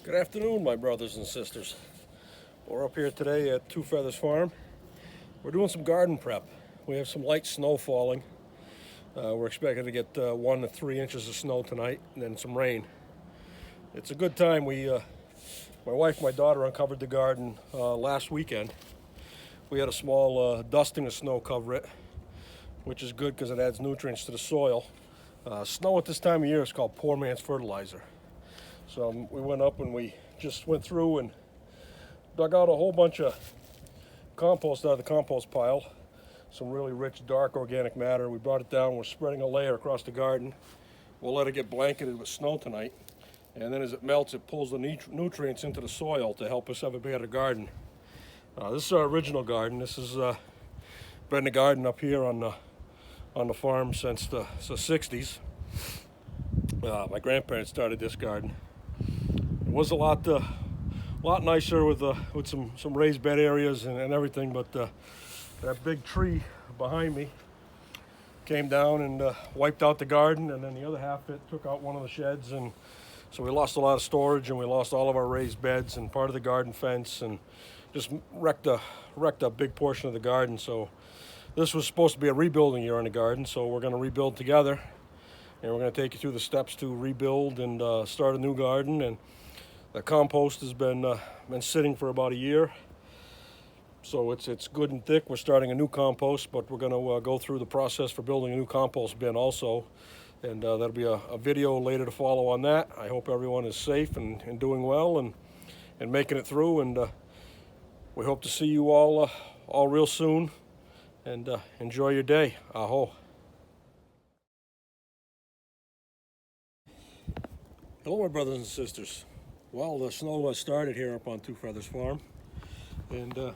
Good afternoon, my brothers and sisters. We're up here today at Two Feathers Farm. We're doing some garden prep. We have some light snow falling. We're expecting to get 1 to 3 inches of snow tonight and then some rain. It's a good time. My wife and my daughter uncovered the garden last weekend. We had a small dusting of snow cover it, which is good because it adds nutrients to the soil. Snow at this time of year is called poor man's fertilizer. So we went up and we just went through and dug out a whole bunch of compost out of the compost pile. Some really rich, dark organic matter. We brought it down. We're spreading a layer across the garden. We'll let it get blanketed with snow tonight. And then as it melts, it pulls the nutrients into the soil to help us have a better garden. This is our original garden. This has been the garden up here on the farm since the 60s. My grandparents started this garden. It was a lot nicer with some raised bed areas and everything, but that big tree behind me came down and wiped out the garden, and then the other half of it took out one of the sheds, and so we lost a lot of storage, and we lost all of our raised beds and part of the garden fence, and just wrecked a big portion of the garden. So this was supposed to be a rebuilding year in the garden, so we're going to rebuild together, and we're going to take you through the steps to rebuild and start a new garden. And the compost has been sitting for about a year, so it's good and thick. We're starting a new compost, but we're going to go through the process for building a new compost bin also, and that'll be a video later to follow on that. I hope everyone is safe and doing well and making it through, and we hope to see you all real soon, and enjoy your day. Aho. Hello, my brothers and sisters. Well, the snow has started here up on Two Feathers Farm, and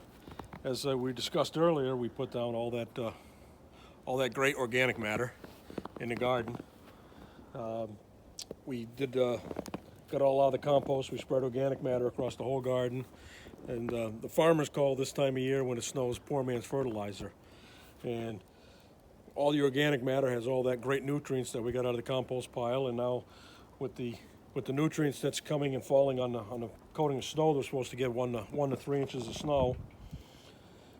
as we discussed earlier, we put down all that great organic matter in the garden. We got all out of the compost. We spread organic matter across the whole garden, and the farmers call this time of year when it snows poor man's fertilizer. And all the organic matter has all that great nutrients that we got out of the compost pile, and now with the nutrients that's coming and falling on the coating of snow, they're supposed to get 1 to 3 inches of snow.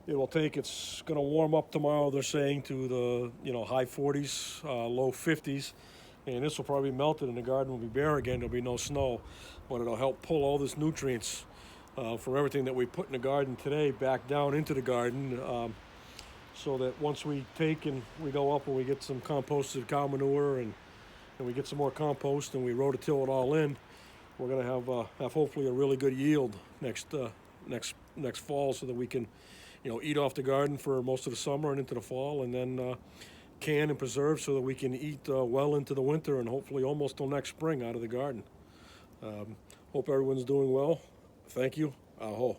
It's going to warm up tomorrow, they're saying, to the high 40s, low 50s, and this will probably be melted and the garden will be bare again. There'll be no snow, but it'll help pull all this nutrients from everything that we put in the garden today back down into the garden, so that once we take and we go up and we get some composted cow manure and we get some more compost and we rototill it all in, we're going to have hopefully a really good yield next fall, so that we can eat off the garden for most of the summer and into the fall, and then can and preserve so that we can eat well into the winter and hopefully almost till next spring out of the garden. Hope everyone's doing well. Thank you. Aho.